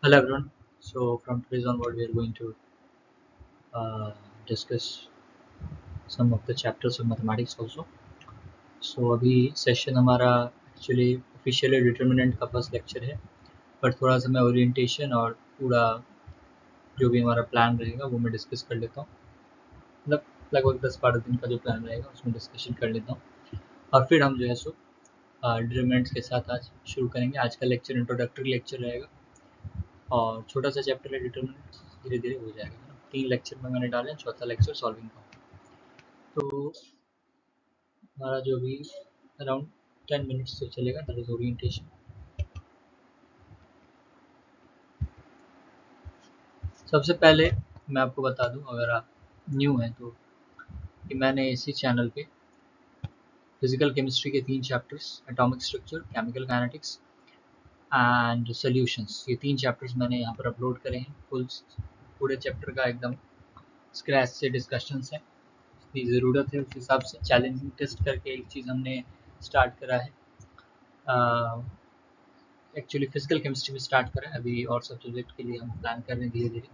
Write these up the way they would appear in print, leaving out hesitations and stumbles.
Hello everyone. So from today's onward, we are going to discuss some of the chapters of mathematics also. So अभी session हमारा actually officially determinant का first lecture है, पर थोड़ा सा मैं orientation और पूरा जो भी हमारा प्लान रहेगा वो मैं डिस्कस कर लेता हूँ। मतलब लगभग 10-12 दिन का जो प्लान रहेगा उसमें डिस्कशन कर लेता हूँ और फिर हम जो है सो डिटर्मिनेंट्स के साथ आज शुरू करेंगे। आज का लेक्चर इंट्रोडक्टरी लेक्चर रहेगा और छोटा सा चैप्टर है डिटर्मिनेंट्स, धीरे धीरे हो जाएगा ना। 3 लेक्चर में मैंने डाले, चौथा लेक्चर सॉल्विंग का। तो हमारा जो भी अराउंड 10 मिनट्स से चलेगा, दैट इज ओरिएंटेशन। सबसे पहले मैं आपको बता दूं, अगर आप न्यू हैं तो, कि मैंने इसी चैनल पे फिजिकल केमिस्ट्री के 3 chapters, atomic structure, chemical kinetics and solutions, ये 3 चैप्टर्स मैंने यहाँ पर अपलोड करे हैं। पूरे चैप्टर का एकदम स्क्रैच से डिस्कशंस है। जितनी ज़रूरत है उस हिसाब से चैलेंजिंग टेस्ट करके एक चीज़ हमने स्टार्ट करा है। एक्चुअली फिजिकल केमिस्ट्री में स्टार्ट करा है, अभी और सब सब्जेक्ट के लिए हम प्लान कर रहे हैं धीरे धीरे।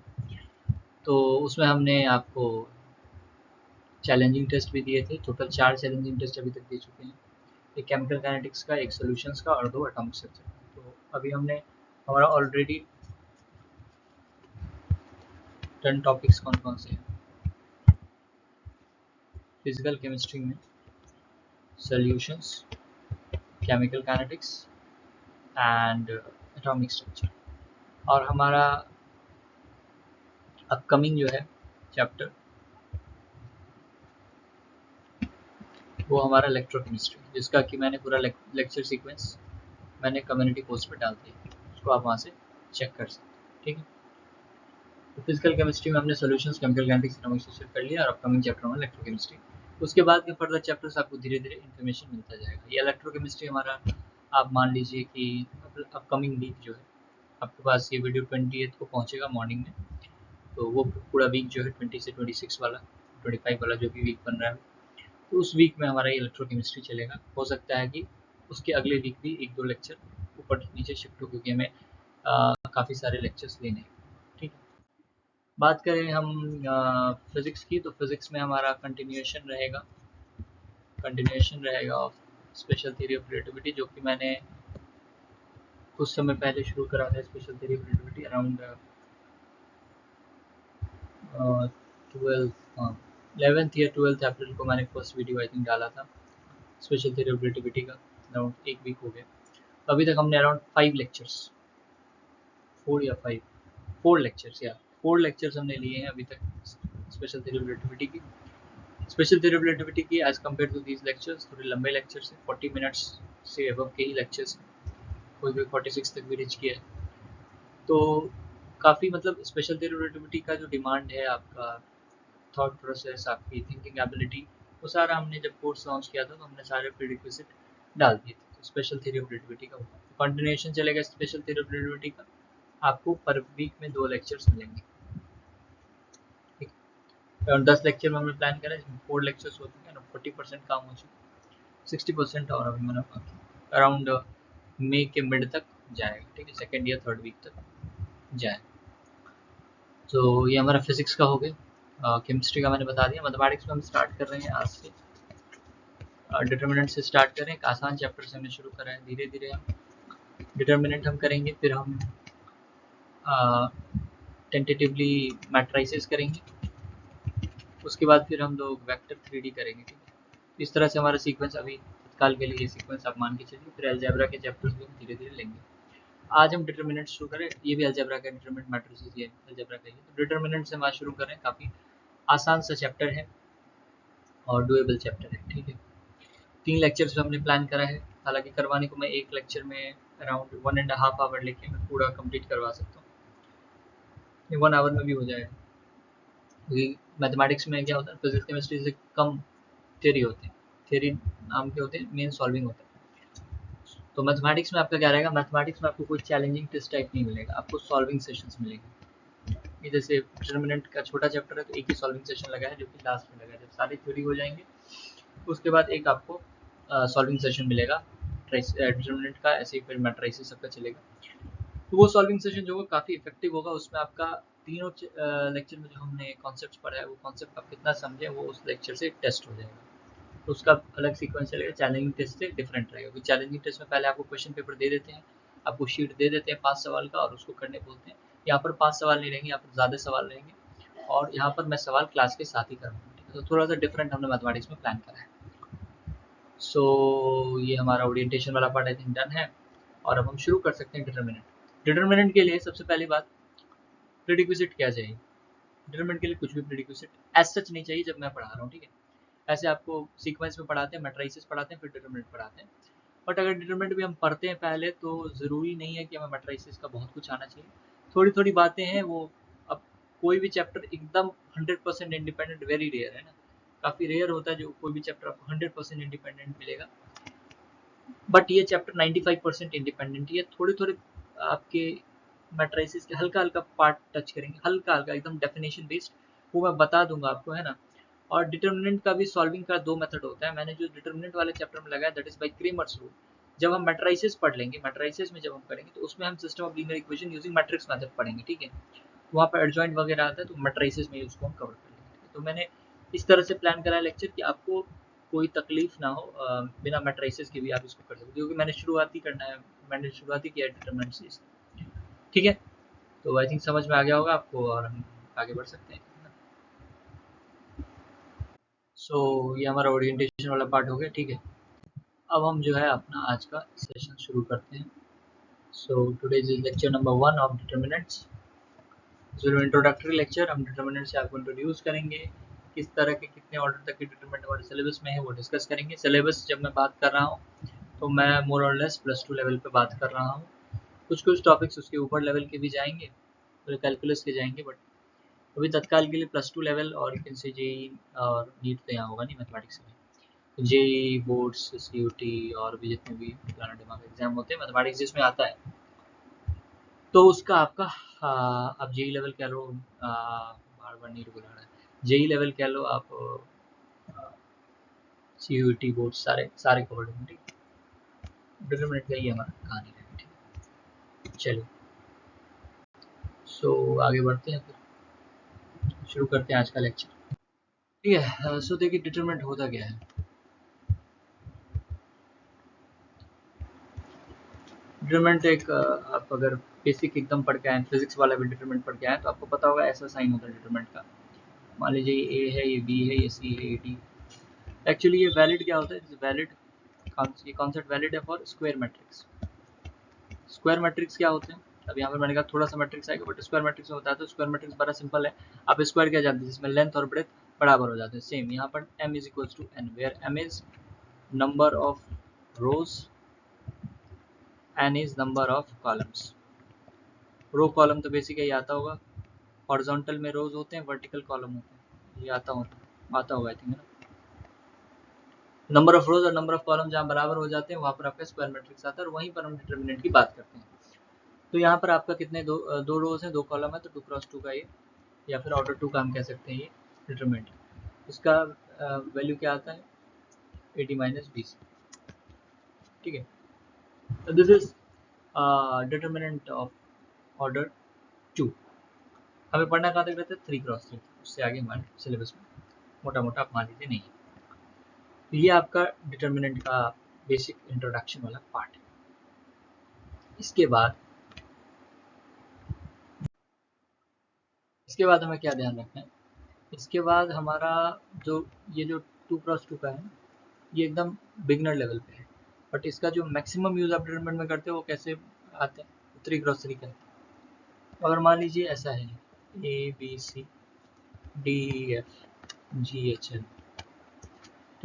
तो उसमें हमने आपको चैलेंजिंग टेस्ट भी दिए थे। टोटल 4 चैलेंजिंग टेस्ट अभी तक दे चुके हैं, एक केमिकल काइनेटिक्स का, एक सॉल्यूशंस का और 2 एटॉमिक स्ट्रक्चर। तो अभी हमने हमारा ऑलरेडी 10 टॉपिक्स कौन कौन से हैं फिजिकल केमिस्ट्री में: solutions, chemical kinetics and atomic structure. और हमारा अपकमिंग जो है चैप्टर वो हमारा इलेक्ट्रोकेमिस्ट्री, जिसका कि मैंने पूरा लेक्चर सीक्वेंस मैंने कम्युनिटी पोस्ट पर डाल दिया, उसको आप वहाँ से चेक कर सकते हैं। ठीक है, तो फिजिकल केमिस्ट्री में हमने solutions, chemical kinetics, atomic structure कर लिया और अपकमिंग चैप्टर में इलेक्ट्रोकेमिस्ट्री। उसके बाद के फर्दर चैप्टर्स आपको धीरे धीरे इन्फॉर्मेशन मिलता जाएगा। ये इलेक्ट्रोकेमिस्ट्री हमारा, आप मान लीजिए कि अपकमिंग वीक जो है आपके पास, ये वीडियो 20th को पहुँचेगा मॉर्निंग में, तो वो पूरा वीक जो है 20 से 26 वाला, 25 वाला जो भी वीक बन रहा है, तो उस वीक में हमारा ये इलेक्ट्रोकेमिस्ट्री चलेगा। हो सकता है कि उसके अगले वीक भी 1-2 लेक्चर ऊपर नीचे शिफ्ट हो, क्योंकि हमें काफ़ी सारे लेक्चर्स लेने हैं। ठीक है, बात करें हम फिज़िक्स की, तो फिज़िक्स में हमारा कंटिन्यूएशन रहेगा of special theory of relativity, जो कि मैंने कुछ समय पहले शुरू करा था। Special theory of relativity around 11th या 12th अप्रैल को मैंने फर्स्ट वीडियो आई थिंक डाला था स्पेशल थ्योरी ऑफ रिलेटिविटी का। अराउंड 1 वीक हो गया। अभी तक हमने अराउंड 4 लेक्चर्स हमने लिए हैं अभी तक स्पेशल थ्योरी ऑफ रिलेटिविटी की। स्पेशल थ्योरी ऑफ रिलेटिविटी की as compare to these lectures थोड़े लंबे लेक्चर्स हैं, 40 मिनट्स से अबव के ही लेक्चर्स हैं, कोई भी 46 तक भी रीच किया है। तो काफ़ी मतलब स्पेशल थ्योरी ऑफ रिलेटिविटी का जो डिमांड है, आपका थॉट प्रोसेस, आपकी थिंकिंग एबिलिटी, वो सारा हमने जब कोर्स लॉन्च किया था तो हमने सारे प्रीरिक्विजिट डाल दिए थे। तो स्पेशल थ्योरी ऑफ रिलेटिविटी का कंटिन्यूएशन चलेगा। स्पेशल थ्योरी ऑफ रिलेटिविटी का आपको पर वीक में 2 लेक्चर्स मिलेंगे। ठीक है, और 10 लेक्चर में हमने प्लान करा, जिसमें 4 लेक्चर्स हो चुके हैं, 40% काम हो चुका, 60% और अभी मैंने अराउंड मई के मिड तक जाएगा। ठीक है, 2nd या 3rd वीक तक जाएगा। तो ये हमारा फिजिक्स का हो गया। केमिस्ट्री का मैंने बता दिया। मैथमेटिक्स में हम स्टार्ट कर रहे हैं आज से, डिटर्मिनेंट से स्टार्ट करें। एक आसान चैप्टर से हमने शुरू करा है, धीरे धीरे हम डिटर्मिनेंट हम करेंगे, फिर हम टेंटेटिवली मैट्राइसेस करेंगे, उसके बाद फिर हम लोग वेक्टर 3D करेंगे। ठीक है, इस तरह से हमारा सीक्वेंस अभी तत्काल के लिए ये सीक्वेंस आप मान के चलिए। फिर अलजेब्रा के चैप्टर्स भी हम धीरे धीरे लेंगे। आज हम डिटर्मिनेंट शुरू करें, ये भी अलजेब्रा का डिटर्मिनेंट मैट्रिसेस, ये अलजेब्रा का ही, तो डिटर्मिनेंट से हम आज शुरू करें। काफ़ी आसान सा चैप्टर है और डुएबल चैप्टर है। ठीक है, 3 लेक्चर्स हमने प्लान करा है। हालांकि करवाने को मैं एक लेक्चर में अराउंड 1.5 आवर लेके मैं पूरा कंप्लीट करवा सकता हूँ, 1 आवर में भी हो जाएगा। क्योंकि मैथमेटिक्स में क्या होता है, फिजिक्स केमिस्ट्री से कम थ्योरी होते हैं, थ्योरी नाम के होते हैं, मेन सॉल्विंग होता है। तो मैथमेटिक्स में आपका क्या रहेगा, मैथमेटिक्स में आपको कोई चैलेंजिंग टेस्ट टाइप नहीं मिलेगा, आपको सॉल्विंग सेशंस मिलेंगे। ये जैसे डिटर्मिनेंट का छोटा चैप्टर है तो एक ही सॉल्विंग सेशन लगा है, जो कि लास्ट में लगा है। जब सारी थ्योरी हो जाएंगे उसके बाद एक आपको सॉल्विंग सेशन मिलेगा डिटर्मिनेंट का। ऐसे ही फिर मैट्राइसेस सबका चलेगा। तो वो सॉल्विंग सेशन जो होगा काफ़ी इफेक्टिव होगा। उसमें आपका तीनों लेक्चर में जो हमने कॉन्सेप्ट पढ़ा है वो कॉन्सेप्ट आप कितना समझे वो उस लेक्चर से टेस्ट हो जाएगा। तो उसका अलग सीक्वेंस चलेगा, चैलेंजिंग टेस्ट से डिफरेंट रहेगा, क्योंकि चैलेंजिंग टेस्ट में पहले आपको क्वेश्चन पेपर दे देते हैं, आपको शीट दे देते हैं 5 सवाल का और उसको करने बोलते हैं। यहाँ पर 5 सवाल नहीं रहेंगे, यहाँ पर ज़्यादा सवाल रहेंगे और यहाँ पर मैं सवाल क्लास के साथ ही करूँगा। तो थोड़ा सा डिफरेंट हमने मैथमेटिक्स में प्लान करा है। सो ये हमारा ओरिएंटेशन वाला पार्ट आई थिंक डन है और अब हम शुरू कर सकते हैं डिटर्मिनेंट। डिटर्मिनेंट के लिए सबसे पहली बात, प्रीडिक्विजिट क्या चाहिए। डिटरमिनेंट के लिए कुछ भी प्रीडिक्विजिट एज सच नहीं चाहिए जब मैं पढ़ा रहा हूँ, ठीक है। ऐसे आपको सीक्वेंस में पढ़ाते हैं, मैट्रिसेस पढ़ाते हैं, फिर डिटरमिनेंट पढ़ाते हैं। बट अगर डिटरमिनेंट भी हम पढ़ते हैं पहले तो ज़रूरी नहीं है कि हमें मैट्रिसेस का बहुत कुछ आना चाहिए। थोड़ी थोड़ी बातें हैं वो। अब कोई भी चैप्टर एकदम 100% इंडिपेंडेंट वेरी रेयर है ना, काफ़ी रेयर होता है जो कोई भी चैप्टर आपको 100% इंडिपेंडेंट मिलेगा। बट ये चैप्टर 95% इंडिपेंडेंट ही है। थोड़े थोड़े आपके मैट्रिसेस के हल्का हल्का पार्ट टच करेंगे, हल्का हल्का एकदम डेफिनेशन बेस्ड, वो मैं बता दूंगा आपको, है ना। और डिटर्मिनेंट का भी सॉल्विंग का 2 मेथड होता है। मैंने जो डिटर्मिनेंट वाले चैप्टर में लगाया that is by Cramer's rule. जब हम मैट्रिसेस पढ़ लेंगे, मैट्रिसेस में जब हम करेंगे तो उसमें हम system of linear equation using matrix method पढ़ेंगे, ठीक है। वहाँ पर एडजॉइंट वगैरह आता है तो मैट्रिसेस में उसको हम कवर कर लेंगे। तो मैंने इस तरह से प्लान करा है लेक्चर कि आपको कोई तकलीफ ना हो, बिना मैट्रिसेस के भी आप इसको कर सकते हो, क्योंकि मैंने शुरुआत ही करना है, मैंने शुरुआत ही किया डिटरमिनेंट से, ठीक है। तो आई थिंक समझ में आ गया होगा आपको और हम आगे बढ़ सकते हैं। सो ये हमारा ओरिएंटेशन वाला पार्ट हो गया, ठीक है। अब हम जो है अपना आज का सेशन शुरू करते हैं। So today's is lecture number 1 of determinants. Introductory lecture, हम डिटरमिनेंट से आपको इंट्रोड्यूस करेंगे, किस तरह के कितने ऑर्डर तक के डिटरमिनेंट हमारे सिलेबस में है वो डिस्कस करेंगे। सिलेबस जब मैं बात कर रहा हूँ तो मैं मोर और लेस +2 लेवल पे बात कर रहा हूँ। कुछ कुछ टॉपिक्स उसके ऊपर लेवल के भी जाएंगे, तो कैलकुलस के जाएंगे, बट अभी तत्काल के लिए +2 लेवल। और इनसे जेई और नीट तो यहाँ होगा नहीं मैथमेटिक्स में, जेई बोर्ड्स CUT और भी जितने भी पुराना दिमाग एग्जाम होते हैं मैथमेटिक्स जिसमें आता है तो उसका आपका आप जेई लेवल कह लो, बार बार नीट बुला रहा है, जेई लेवल कह लो आप, CUT बोर्ड सारे सारे कवर्ड होंगे, ठीक। डिटरमिनेंट का ही हमारा कहानी है, ठीक। चलिए सो आगे बढ़ते हैं, फिर शुरू करते हैं आज का लेक्चर, ठीक है। सो देखिए डिटरमिनेंट होता क्या है। डिटरमिनेंट एक आप अगर बेसिक एकदम पढ़ के आए, फिजिक्स वाला भी डिटरमिनेंट पढ़ के आए तो आपको पता होगा ऐसा साइन होता है डिटरमिनेंट का। मान लीजिए ये A है, ये B है, ये C है, ये D। एक्चुअली ये वैलिड क्या होता है, वैलिड ये कॉन्सेप्ट वैलिड है for square matrix. Square matrix क्या होते हैं, अब यहाँ पर मैंने कहा थोड़ा सा मैट्रिक्स आएगा, बट स्क्वायर मैट्रिक्स होता है तो स्क्वायर मैट्रिक्स बड़ा सिंपल है। आप स्क्वायर क्या जानते हैं, जिसमें लेंथ और ब्रेथ बराबर हो जाते हैं, सेम यहाँ पर m is equal to n, where m is number of rows, n is number of columns. Row column तो बेसिक ही आता होगा, हॉरिजॉन्टल में रोज होते हैं, वर्टिकल कॉलम होते हैं, ये आता होगा आई थिंक, है ना। नंबर ऑफ रोज और नंबर ऑफ कॉलम जहाँ बराबर हो जाते हैं वहाँ पर आपका स्क्वायर मैट्रिक्स आता है, और वहीं पर हम डिटरमिनेंट की बात करते हैं। तो यहाँ पर आपका कितने दो रोज हैं, 2 कॉलम है, तो 2x2 का ये, या फिर ऑर्डर 2 का हम कह सकते हैं ये डिटरमिनेंट। इसका वैल्यू क्या आता है, 80 माइनस 20, ठीक है। This is determinant of order 2। हमें पढ़ना कहाँ तक रहता है, 3x3, उससे आगे हमारे सिलेबस में मोटा मोटा आप मान लीजिए नहीं है। तो ये आपका डिटरमिनेंट का बेसिक इंट्रोडक्शन वाला पार्ट है। इसके बाद हमें क्या ध्यान रखना है, इसके बाद हमारा जो ये जो 2x2 का है ये एकदम बिगनर लेवल पे है, बट इसका जो मैक्सिमम यूज आप डिटरमिनेंट में करते हो वो कैसे आते हैं, 3x3 का है। अगर मान लीजिए ऐसा है ABCDEFGHL,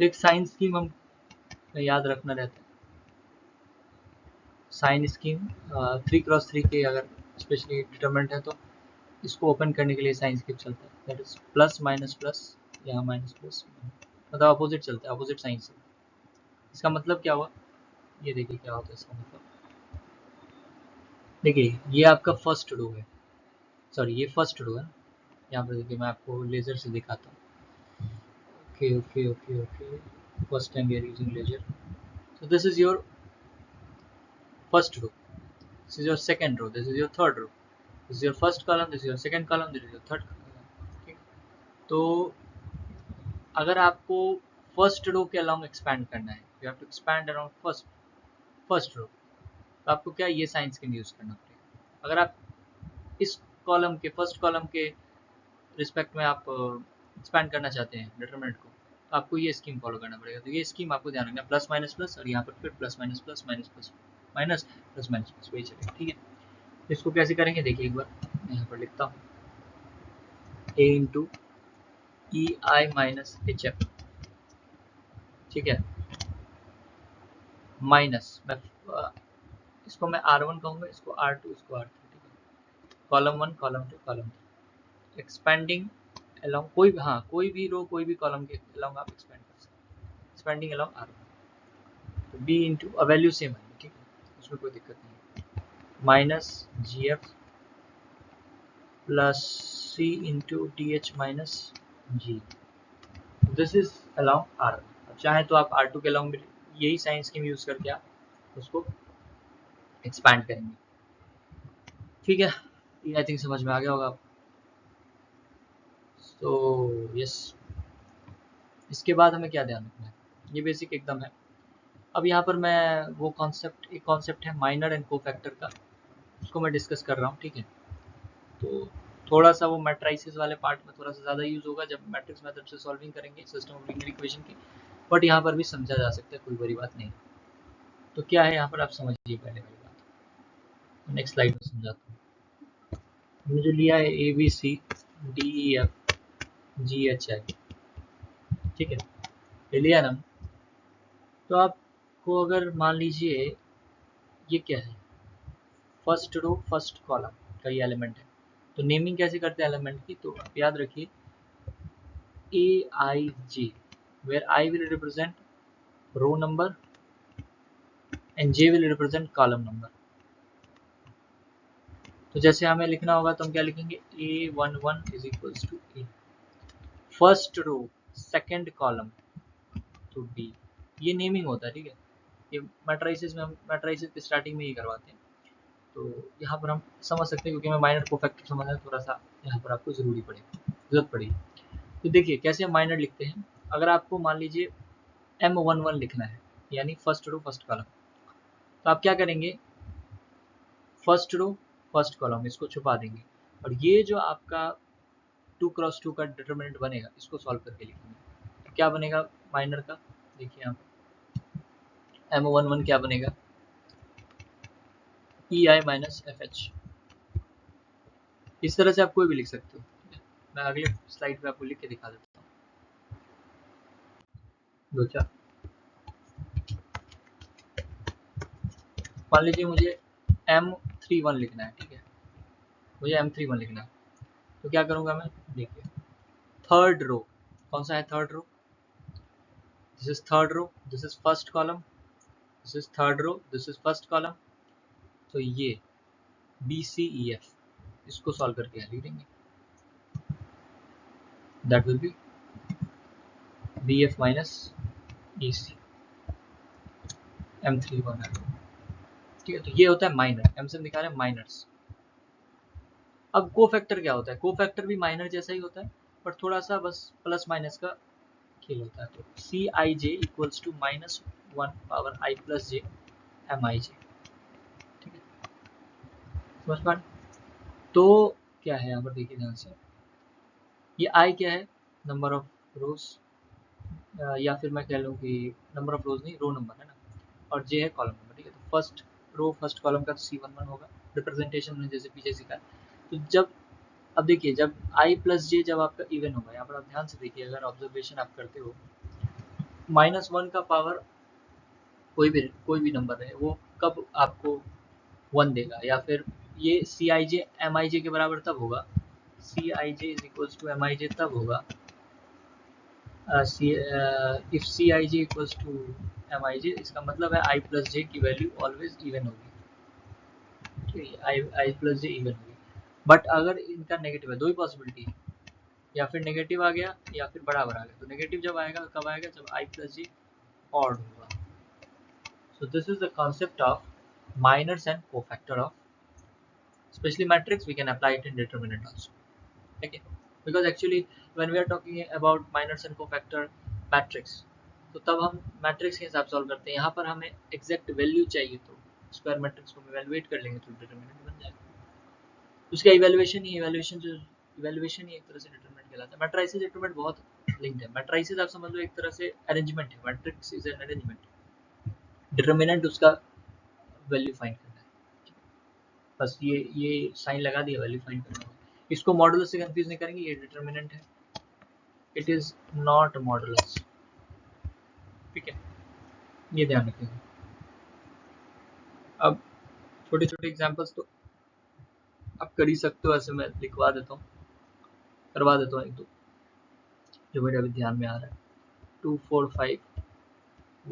तो एक साइन स्कीम हम याद रखना रहता है। साइन स्कीम 3x3 के अगर स्पेशली डिटरमिनेंट है तो इसको ओपन करने के लिए साइन स्कीम चलता है, that is plus minus plus, यहाँ माइनस प्लस, मतलब अपोजिट चलता है, अपोजिट साइन से। इसका मतलब क्या हुआ, ये देखिए क्या होता है इसका मतलब। देखिए ये आपका फर्स्ट रो है, सॉरी ये फर्स्ट रो है, यहाँ पर देखिए मैं आपको लेजर से दिखाता हूँ। Okay okay okay okay, first time we are using laser. So this is your first row. this is your second row, this is your third row, this is your first column, this is your second column, this is your third column. ठीक, तो अगर आपको first row के along expand करना है, you have to expand around first row, तो आपको क्या ये साइन स्कीम यूज करना पड़ेगा। अगर आप इस कॉलम के फर्स्ट कॉलम के रिस्पेक्ट में आप एक्सपैंड करना चाहते हैं डिटरमिनेंट को, तो आपको ये स्कीम फॉलो करना पड़ेगा। तो ये स्कीम आपको ध्यान रखना, प्लस माइनस प्लस, और यहाँ पर फिर plus minus plus minus plus minus plus minus plus, वही चलेगा। ठीक है, इसको कैसे करेंगे देखिए एक बार, मैं यहाँ पर लिखता हूँ a into E I minus H F, ठीक है, माइनस मैं इसको मैं R1 कहूँगा, इसको R2, इसको R3, ठीक है, column 1 column 2 column 3, expanding along कोई भी रो कोई भी कॉलम के अलोंग आप एक्सपेंड कर सकते हैं, एक्सपेंडिंग अलोंग R1, तो B इंटू वैल्यू सेम है, ठीक है, उसमें कोई दिक्कत नहीं है, minus GF plus C into DH minus G, this is along R1। अब चाहे तो आप R2 के अलोंग यही साइन स्कीम यूज करके आप उसको एक्सपैंड करेंगे। ठीक है, ये आई थिंक समझ में आ गया होगा आपको। तो यस, इसके बाद हमें क्या ध्यान रखना है, ये बेसिक एकदम है। अब यहाँ पर मैं वो एक कॉन्सेप्ट है माइनर एंड कोफैक्टर का, उसको मैं डिस्कस कर रहा हूँ। ठीक है, तो थोड़ा सा वो मैट्राइसिस वाले पार्ट में थोड़ा सा ज़्यादा यूज होगा जब मैट्रिक्स मेथड से सॉल्विंग करेंगे सिस्टम ऑफ लीनियर इक्वेशन की, बट यहाँ पर भी समझा जा सकता है, कोई बड़ी बात नहीं। तो क्या है यहाँ पर, आप समझिए पहले वाली बात, नेक्स्ट स्लाइड में समझाता हूँ। हमने जो लिया है ABCDEF GHI, ठीक है, ये लिया ना। तो आपको अगर मान लीजिए ये क्या है, फर्स्ट रो फर्स्ट कॉलम का ये एलिमेंट है, तो नेमिंग कैसे करते हैं एलिमेंट की, तो आप याद रखिए AIJ, where I will represent row number and J will represent column number। तो जैसे हमें लिखना होगा तो हम क्या लिखेंगे, A11 is equals to A, first row second column to B, ये नेमिंग होता है। ठीक है, ये मैट्राइसिस में हम मैट्राइसिस की स्टार्टिंग में ही करवाते हैं, तो यहाँ पर हम समझ सकते हैं, क्योंकि हमें माइनर कोफैक्टर समझना थोड़ा सा यहाँ पर आपको जरूरत पड़ेगी। तो देखिए कैसे हम माइनर लिखते हैं। अगर आपको मान लीजिए M11 लिखना है, यानी फर्स्ट रो फर्स्ट कॉलम, तो आप क्या करेंगे, फर्स्ट रो फर्स्ट कॉलम इसको छुपा देंगे, और ये जो आपका 2x2 का डिटरमिनेंट बनेगा इसको सॉल्व करके लिखेंगे। तो क्या बनेगा माइनर का, देखिए यहाँ पर M11 क्या बनेगा, EI माइनस FH। इस तरह से आप कोई भी लिख सकते हो, मैं अगले स्लाइड पे आपको लिख के दिखा देता हूँ। दो चार, मान लीजिए मुझे M31 लिखना है, ठीक है, मुझे M31 लिखना है, तो क्या करूँगा मैं, देखिए थर्ड रो, कौन सा है third row, this is third row, this is first column, this is third row, this is first column, तो ये BCEF इसको सॉल्व करके लिख देंगे, that will be BF minus EC M31 है। ठीक है, तो ये होता है माइनर, M से दिखा रहे हैं माइनर्स। अब कोफैक्टर क्या होता है, कोफैक्टर भी माइनर जैसा ही होता है, पर थोड़ा सा बस प्लस माइनस का खेल होता है। तो CIJ equals to -1 power I plus J MIJ। ठीक है, समझ पा रहे? तो क्या है यहाँ पर देखिए ध्यान से, ये I क्या है, नंबर ऑफ रोज, या फिर मैं कह लूँ कि नंबर ऑफ रोज नहीं, रो नंबर है ना, और J है कॉलम नंबर। ठीक है, तो फर्स्ट रो फर्स्ट कॉलम का तो C11 होगा, रिप्रेजेंटेशन में जैसे पीछे सीखा है। तो जब अब देखिए जब I प्लस J जब आपका इवन होगा, यहाँ पर आप ध्यान से देखिए, अगर ऑब्जर्वेशन आप करते हो, -1 का पावर कोई भी नंबर है वो कब आपको 1 देगा, या फिर ये CIJ MIJ के बराबर तब होगा, CIJ is equals to MIJ तब होगा, if CIJ equals to MIJ, इसका मतलब है I प्लस J की वैल्यू ऑलवेज इवन होगी। ठीक है, I प्लस J इवन होगी, बट अगर इनका नेगेटिव है, दो ही पॉसिबिलिटी है, या फिर नेगेटिव आ गया या फिर बराबर आ गया। तो नेगेटिव जब आएगा कब आएगा, जब I प्लस J ऑड होगा। So this is the concept of minors and cofactor of especially matrix, we can apply it in determinant also. Okay, because actually when we are talking about minors and cofactor matrix, तो तब हम matrix के हिसाब solve करते हैं. यहाँ पर हमें एग्जैक्ट वैल्यू चाहिए तो स्क्वायर मैट्रिक्स को हम इवैल्यूएट कर लेंगे तो डिटरमिनेंट बन जाएगा. उसका इवैल्यूएशन ही एक तरह से डिटरमिनेंट कहलाता है. मैट्रिसेस डिटरमिनेंट बहुत लिंक्ड है. मैट्रिसेस आप समझ लो एक तरह से अरेंजमेंट है. Matrix is an arrangement. Determinant उसका वैल्यू फाइंड करना है. बस ये साइन लगा दिया, वैल्यू फाइंड करना है. इसको मॉडुलस से कंफ्यूज नहीं करेंगे. ये डिटरमिनेंट है, इट इज नॉट मॉडुलस. ठीक है, ये ध्यान रखेंगे. अब छोटे छोटे एग्जांपल्स तो आप कर ही सकते हो, ऐसे मैं लिखवा देता हूँ, करवा देता हूँ एक दो जो मेरे अभी ध्यान में आ रहा है. 2 4 5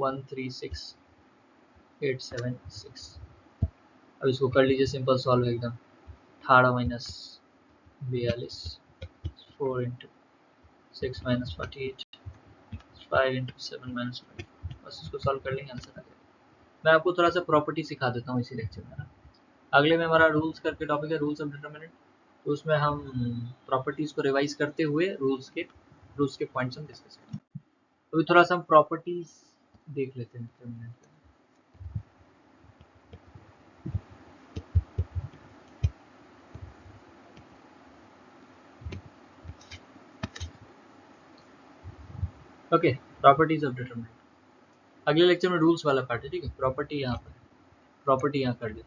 1 3 6 8 7 6. अब इसको कर लीजिए सिंपल सॉल्व एकदम. 18 minus 42 4 into 6 minus 48 5 into 7 minus 5. बस इसको सॉल्व कर लेंगे, आंसर आ जाएगा. मैं आपको थोड़ा सा प्रॉपर्टी सिखा देता हूँ इसी लेक्चर में ना. अगले में हमारा रूल्स करके टॉपिक है, रूल्स ऑफ डिटरमिनेंट. तो उसमें हम प्रॉपर्टीज को रिवाइज करते हुए रूल्स के पॉइंट्स हम डिस्कस करेंगे. अभी थोड़ा सा हम प्रॉपर्टीज देख लेते हैं determinant. Okay, properties of determinant. अगले लेक्चर में रूल्स वाला पार्ट है. ठीक है, प्रॉपर्टी यहाँ पर, प्रॉपर्टी यहाँ कर लेते हैं.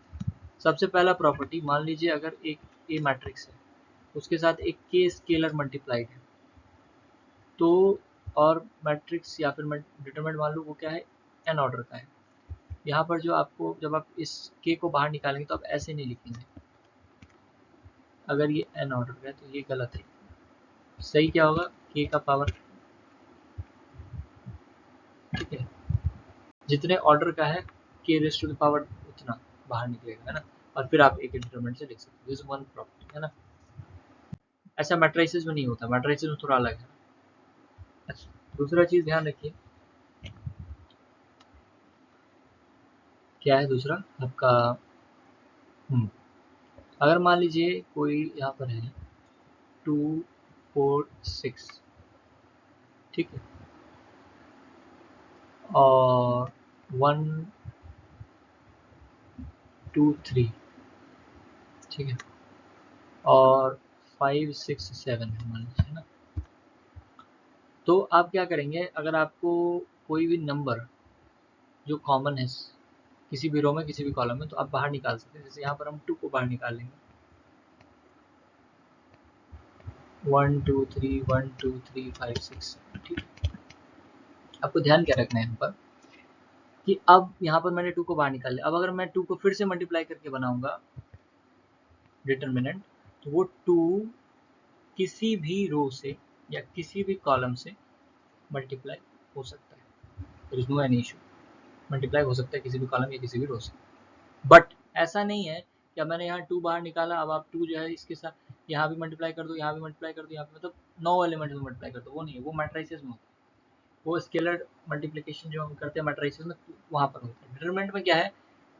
सबसे पहला प्रॉपर्टी, मान लीजिए अगर एक ए मैट्रिक्स है, उसके साथ एक के स्केलर मल्टीप्लाइड है, तो और मैट्रिक्स या फिर डिटरमिनेंट मान लो वो क्या है, एन ऑर्डर का है. यहाँ पर जो आपको, जब आप इस के को बाहर निकालेंगे तो आप ऐसे नहीं लिखेंगे. अगर ये एन ऑर्डर का है तो ये गलत है. सही क्या होगा, के का पावर, ठीक है, जितने ऑर्डर का है के रेज़ टू द पावर उतना बाहर निकलेगा, है ना. और फिर आप एक डिटरमिनेंट से लिख सकते हो. दिस वन प्रॉपर्टी है ना. ऐसा मैट्रिसेस में नहीं होता, मैट्रिसेस में थोड़ा अलग है. अच्छा, दूसरा चीज ध्यान रखिए, क्या है दूसरा आपका, अगर मान लीजिए कोई यहाँ पर है 2 4 6, ठीक है, और 1 2 3, ठीक है, और 5 6 7 है मान लीजिए, है ना. तो आप क्या करेंगे, अगर आपको कोई भी नंबर जो कॉमन है किसी भी रो में किसी भी कॉलम में, तो आप बाहर निकाल सकते हैं. जैसे यहाँ पर हम 2 को बाहर निकाल लेंगे. 1 2 3 1 2 3 5 6, ठीक है. आपको ध्यान क्या रखना है यहाँ पर कि अब यहाँ पर मैंने 2 को बाहर निकाल लिया. अब अगर मैं 2 को फिर से मल्टीप्लाई करके बनाऊंगा डिटरमिनेंट, तो वो 2 किसी भी रो से या किसी भी कॉलम से मल्टीप्लाई हो सकता है. There is no any issue. Multiply हो सकता है किसी भी कॉलम या किसी भी रो से. बट ऐसा नहीं है कि अब मैंने यहाँ 2 बाहर निकाला, अब आप 2 जो है इसके साथ यहाँ भी मल्टीप्लाई कर दो, यहाँ भी मल्टीप्लाई कर दो, यहाँ पे मतलब 9 एलिमेंट में मल्टीप्लाई कर दो. वो नहीं है, वो मैट्रिसेस में होता है. वो स्केलर मल्टीप्लिकेशन जो हम करते हैं मैट्रिसेस में, वहाँ पर होता है. डिटरमिनेंट में क्या है,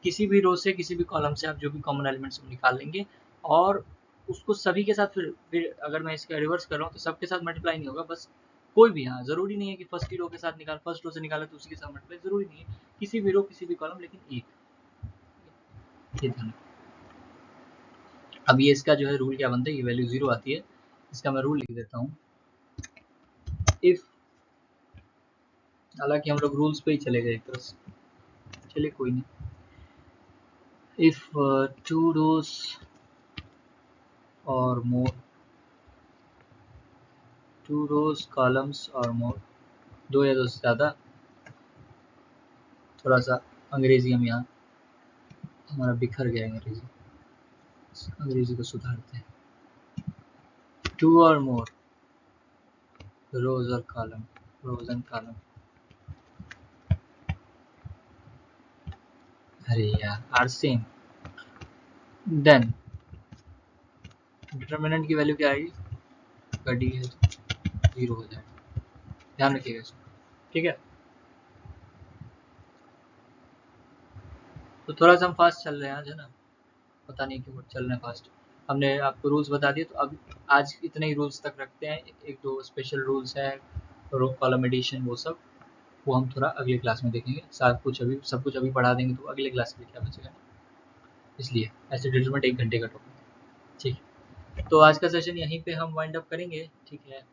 किसी भी रो से किसी भी कॉलम से आप जो भी कॉमन एलिमेंट्स निकाल लेंगे और उसको सभी के साथ फिर अगर मैं इसका रिवर्स कर रहा हूँ तो सबके साथ मल्टीप्लाई नहीं होगा. बस कोई भी, हाँ जरूरी नहीं है कि फर्स्ट रो के साथ निकाल, फर्स्ट रो से निकाला तो उसी के साथ मल्टीप्लाई, जरूरी नहीं है. किसी भी रो किसी भी कॉलम, लेकिन एक. ये ध्यान. अब ये इसका जो है रूल क्या बनता है, ये वैल्यू 0 आती है. इसका मैं रूल लिख देता हूँ. इफ, हालांकि हम लोग रूल्स पे ही चले गए एक तरह से, चलिए कोई नहीं. If 2 rows or more, 2 rows columns or more, 2 या 2 से ज़्यादा. थोड़ा सा अंग्रेजी हम यहाँ, हमारा बिखर गया अंग्रेजी को सुधारते हैं. 2 or more rows or column, rows and column. अरे यार, आर सेम. देन डिटरमिनेंट की वैल्यू क्या आएगी, अगर डी है तो 0 हो जाएगा. ध्यान रखिएगा इसको, ठीक है. तो थोड़ा सा हम फास्ट चल रहे हैं आज, है ना. पता नहीं क्यों चल रहे हैं फास्ट। हमने आपको रूल्स बता दिए, तो अब आज इतने ही रूल्स तक रखते हैं। एक दो स्पेशल रूल्स हैं, रो कॉलम एडिशन, वो हम थोड़ा अगली क्लास में देखेंगे। सब कुछ अभी पढ़ा देंगे तो अगले क्लास के लिए क्या बचेगा, इसलिए ऐसे डिटरमेंट 1 घंटे का टॉपिक। ठीक है, तो आज का सेशन यहीं पे हम वाइंड अप करेंगे। ठीक है,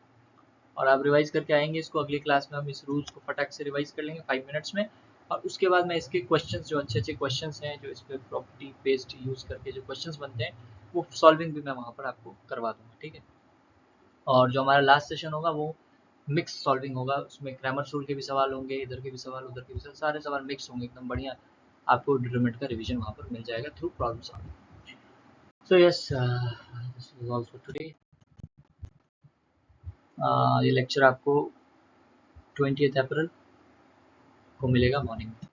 और आप रिवाइज करके आएंगे इसको। अगली क्लास में हम इस रूल्स को फटाक से रिवाइज कर लेंगे 5 मिनट्स में, और उसके बाद मैं इसके क्वेश्चंस, जो अच्छे अच्छे क्वेश्चंस हैं, जो इस पर प्रॉपर्टी बेस्ड यूज़ करके जो क्वेश्चंस बनते हैं, वो सॉल्विंग भी मैं वहाँ पर आपको करवा दूँगा। ठीक है, और जो हमारा लास्ट सेशन होगा वो मिक्स सॉल्विंग होगा। उसमें ग्रामर रूल के भी सवाल होंगे, इधर के भी सवाल, उधर के भी सवाल, सारे सवाल मिक्स होंगे, एकदम बढ़िया। आपको डिटरमिनेंट का रिवीजन वहाँ पर मिल जाएगा through problem solving. So yes, this was all for today. ये लेक्चर आपको 20 अप्रैल को मिलेगा मॉर्निंग में।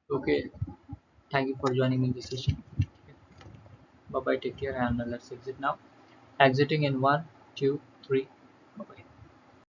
Okay, thank you for joining me in this session. Bye bye, take care, and let's exit now. Exiting in 1, 2, 3.